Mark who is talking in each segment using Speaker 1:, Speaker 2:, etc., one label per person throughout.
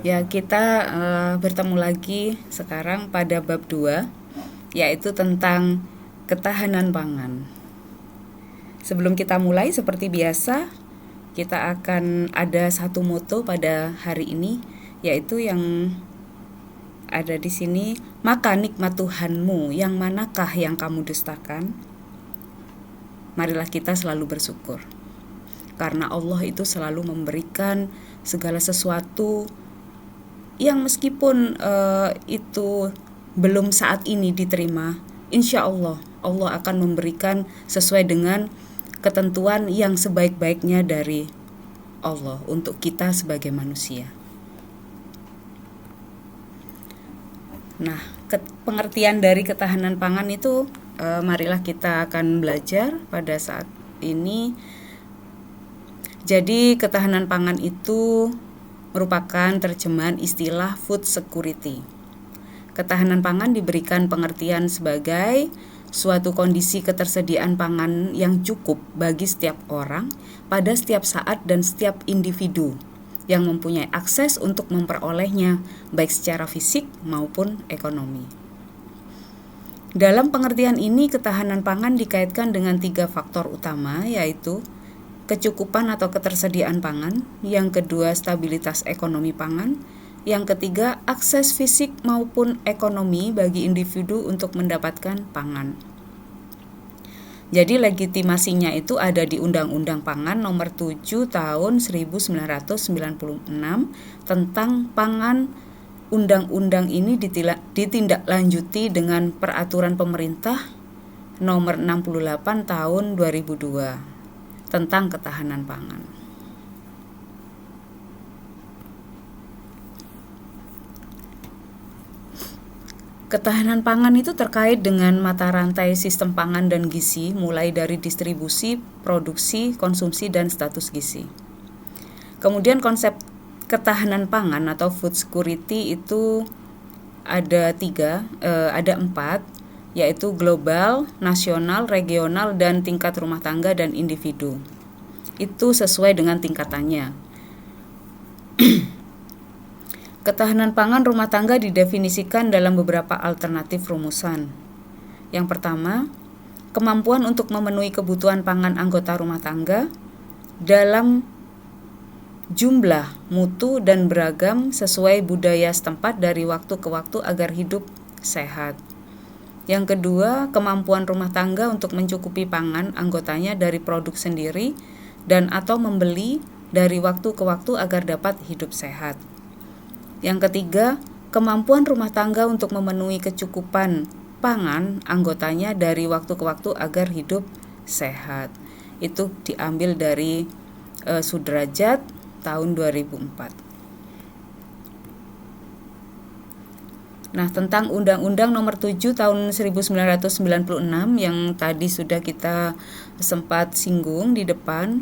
Speaker 1: Ya, kita bertemu lagi sekarang pada bab 2, yaitu tentang ketahanan pangan. Sebelum kita mulai, seperti biasa, kita akan ada satu moto pada hari ini, yaitu yang ada di sini, maka nikmat Tuhanmu, yang manakah yang kamu dustakan? Marilah kita selalu bersyukur. Karena Allah itu selalu memberikan segala sesuatu yang meskipun itu belum saat ini diterima, insya Allah akan memberikan sesuai dengan ketentuan yang sebaik-baiknya dari Allah untuk kita sebagai manusia. Nah, pengertian dari ketahanan pangan itu marilah kita akan belajar pada saat ini. Jadi ketahanan pangan itu merupakan terjemahan istilah food security. Ketahanan pangan diberikan pengertian sebagai suatu kondisi ketersediaan pangan yang cukup bagi setiap orang pada setiap saat dan setiap individu yang mempunyai akses untuk memperolehnya baik secara fisik maupun ekonomi. Dalam pengertian ini, ketahanan pangan dikaitkan dengan 3 faktor utama, yaitu kecukupan atau ketersediaan pangan, yang kedua stabilitas ekonomi pangan, yang ketiga akses fisik maupun ekonomi bagi individu untuk mendapatkan pangan. Jadi legitimasinya itu ada di Undang-Undang Pangan Nomor 7 Tahun 1996 tentang pangan. Undang-undang ini ditindaklanjuti dengan Peraturan Pemerintah Nomor 68 Tahun 2002 tentang ketahanan pangan. Ketahanan pangan itu terkait dengan mata rantai sistem pangan dan gizi, mulai dari distribusi, produksi, konsumsi, dan status gizi. Kemudian konsep ketahanan pangan atau food security itu ada 4, yaitu global, nasional, regional, dan tingkat rumah tangga dan individu. Itu sesuai dengan tingkatannya. Ketahanan pangan rumah tangga didefinisikan dalam beberapa alternatif rumusan. Yang pertama, kemampuan untuk memenuhi kebutuhan pangan anggota rumah tangga dalam jumlah, mutu, dan beragam sesuai budaya setempat dari waktu ke waktu agar hidup sehat. Yang kedua, kemampuan rumah tangga untuk mencukupi pangan anggotanya dari produk sendiri dan atau membeli dari waktu ke waktu agar dapat hidup sehat. Yang ketiga, kemampuan rumah tangga untuk memenuhi kecukupan pangan anggotanya dari waktu ke waktu agar hidup sehat. Itu diambil dari Sudrajat tahun 2004. Nah, tentang Undang-Undang Nomor 7 Tahun 1996 yang tadi sudah kita sempat singgung di depan,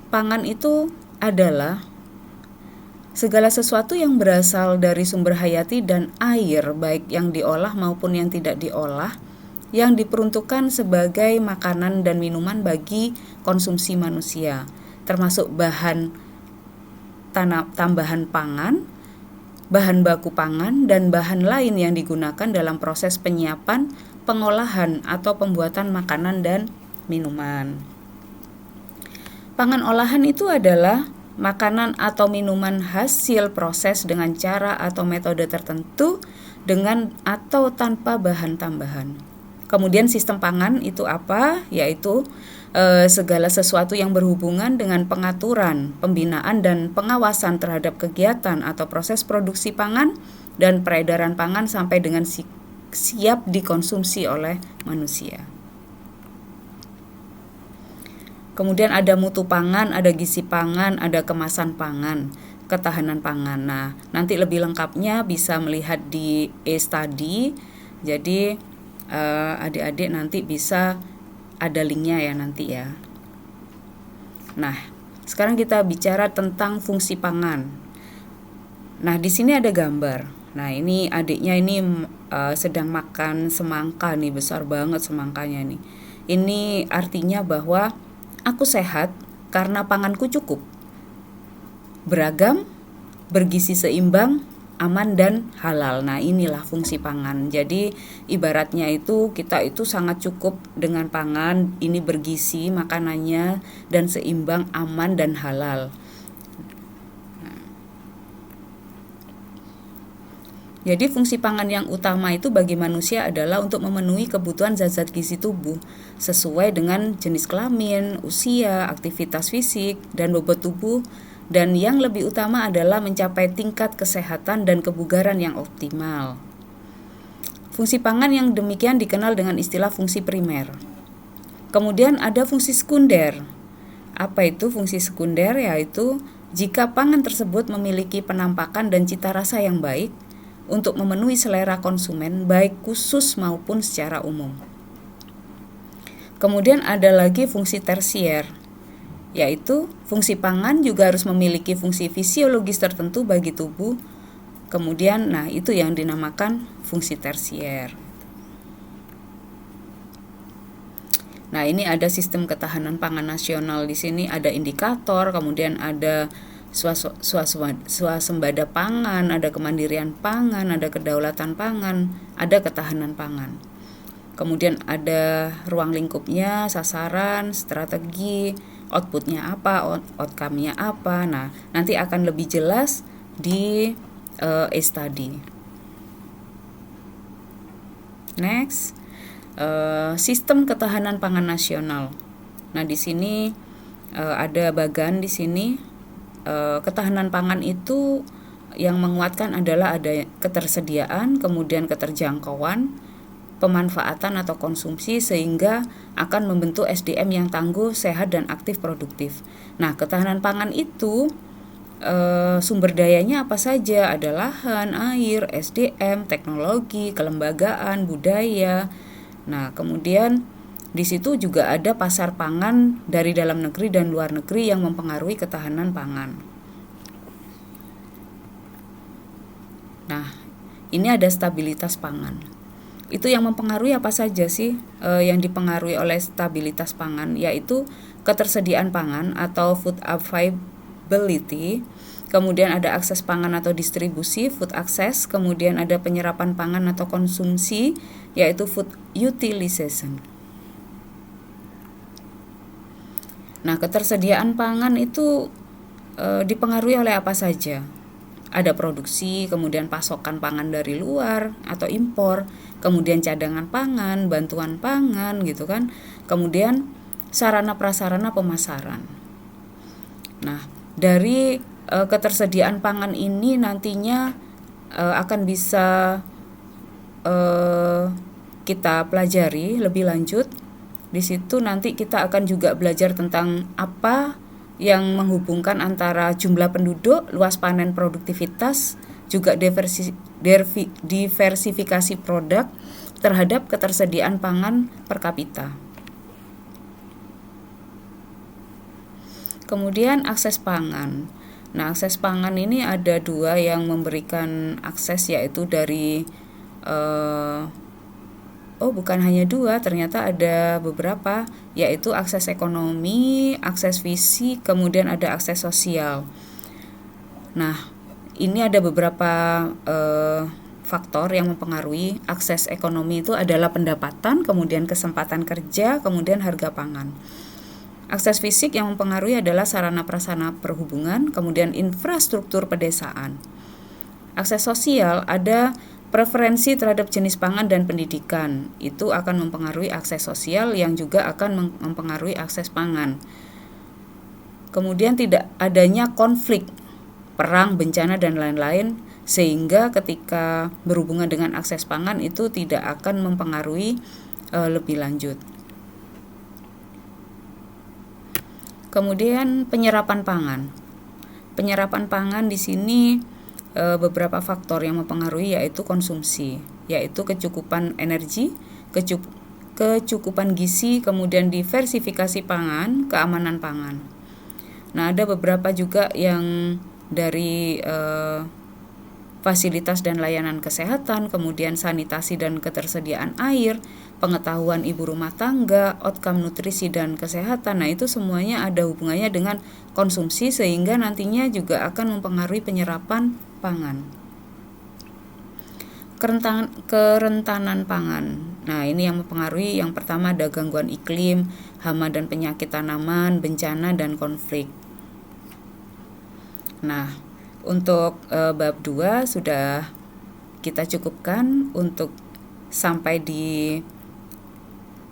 Speaker 1: pangan itu adalah segala sesuatu yang berasal dari sumber hayati dan air, baik yang diolah maupun yang tidak diolah, yang diperuntukkan sebagai makanan dan minuman bagi konsumsi manusia, termasuk bahan tambahan pangan, bahan baku pangan, dan bahan lain yang digunakan dalam proses penyiapan, pengolahan, atau pembuatan makanan dan minuman. Pangan olahan itu adalah makanan atau minuman hasil proses dengan cara atau metode tertentu dengan atau tanpa bahan tambahan. Kemudian sistem pangan itu apa? Yaitu segala sesuatu yang berhubungan dengan pengaturan, pembinaan, dan pengawasan terhadap kegiatan atau proses produksi pangan dan peredaran pangan sampai dengan siap dikonsumsi oleh manusia. Kemudian ada mutu pangan, ada gizi pangan, ada kemasan pangan, ketahanan pangan. Nah, nanti lebih lengkapnya bisa melihat di e-study. Jadi adik-adik nanti bisa ada linknya ya nanti ya. Nah, sekarang kita bicara tentang fungsi pangan. Nah, di sini ada gambar. Nah, ini adiknya ini sedang makan semangka nih, besar banget semangkanya nih. Ini artinya bahwa aku sehat karena panganku cukup, beragam, bergizi seimbang, aman dan halal. Nah, inilah fungsi pangan. Jadi ibaratnya itu kita itu sangat cukup dengan pangan, ini bergizi makanannya dan seimbang, aman dan halal. Jadi fungsi pangan yang utama itu bagi manusia adalah untuk memenuhi kebutuhan zat-zat gizi tubuh sesuai dengan jenis kelamin, usia, aktivitas fisik, dan bobot tubuh, dan yang lebih utama adalah mencapai tingkat kesehatan dan kebugaran yang optimal. Fungsi pangan yang demikian dikenal dengan istilah fungsi primer. Kemudian ada fungsi sekunder. Apa itu fungsi sekunder? Yaitu jika pangan tersebut memiliki penampakan dan cita rasa yang baik untuk memenuhi selera konsumen baik khusus maupun secara umum. Kemudian ada lagi fungsi tersier, yaitu fungsi pangan juga harus memiliki fungsi fisiologis tertentu bagi tubuh. Kemudian, itu yang dinamakan fungsi tersier. Nah, ini ada sistem ketahanan pangan nasional. Di sini ada indikator, kemudian ada swasembada pangan, ada kemandirian pangan, ada kedaulatan pangan, ada ketahanan pangan. Kemudian ada ruang lingkupnya, sasaran, strategi, outputnya apa, outcome-nya apa. Nah, nanti akan lebih jelas di study. Next, sistem ketahanan pangan nasional. Nah, di sini ada bagan di sini. Ketahanan pangan itu yang menguatkan adalah ada ketersediaan, kemudian keterjangkauan, pemanfaatan atau konsumsi sehingga akan membentuk SDM yang tangguh, sehat dan aktif produktif. Nah, ketahanan pangan itu sumber dayanya apa saja? Ada lahan, air, SDM, teknologi, kelembagaan, budaya. Nah, kemudian di situ juga ada pasar pangan dari dalam negeri dan luar negeri yang mempengaruhi ketahanan pangan. Nah, ini ada stabilitas pangan. Itu yang mempengaruhi apa saja sih? Yang dipengaruhi oleh stabilitas pangan, yaitu ketersediaan pangan atau food availability, kemudian ada akses pangan atau distribusi, food access, kemudian ada penyerapan pangan atau konsumsi, yaitu food utilization. Nah, ketersediaan pangan itu dipengaruhi oleh apa saja? Ada produksi, kemudian pasokan pangan dari luar atau impor, kemudian cadangan pangan, bantuan pangan gitu kan. Kemudian sarana prasarana pemasaran. Nah, dari ketersediaan pangan ini nantinya akan bisa kita pelajari lebih lanjut. Di situ nanti kita akan juga belajar tentang apa yang menghubungkan antara jumlah penduduk, luas panen produktivitas, juga diversifikasi produk terhadap ketersediaan pangan per kapita. Kemudian akses pangan. Nah, akses pangan ini ada dua yang memberikan akses, yaitu dari bukan hanya dua, ternyata ada beberapa, yaitu akses ekonomi, akses fisik, kemudian ada akses sosial. Nah, ini ada beberapa faktor yang mempengaruhi. Akses ekonomi itu adalah pendapatan, kemudian kesempatan kerja, kemudian harga pangan. Akses fisik yang mempengaruhi adalah sarana prasarana perhubungan, kemudian infrastruktur pedesaan. Akses sosial ada preferensi terhadap jenis pangan dan pendidikan. Itu akan mempengaruhi akses sosial yang juga akan mempengaruhi akses pangan. Kemudian tidak adanya konflik, perang, bencana dan lain-lain, sehingga ketika berhubungan dengan akses pangan itu tidak akan mempengaruhi lebih lanjut. Kemudian penyerapan pangan. Penyerapan pangan di sini beberapa faktor yang mempengaruhi, yaitu konsumsi, yaitu kecukupan energi, kecukupan gizi, kemudian diversifikasi pangan, keamanan pangan. Nah, ada beberapa juga yang dari fasilitas dan layanan kesehatan, kemudian sanitasi dan ketersediaan air, pengetahuan ibu rumah tangga, outcome nutrisi dan kesehatan. Nah, itu semuanya ada hubungannya dengan konsumsi sehingga nantinya juga akan mempengaruhi penyerapan pangan. Kerentanan pangan. Nah, ini yang mempengaruhi, yang pertama ada gangguan iklim, hama dan penyakit tanaman, bencana dan konflik. Nah, untuk bab 2 sudah kita cukupkan. Untuk sampai di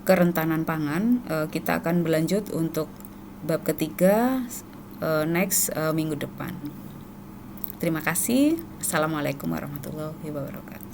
Speaker 1: kerentanan pangan, kita akan berlanjut untuk bab ketiga next minggu depan. Terima kasih. Assalamualaikum warahmatullahi wabarakatuh.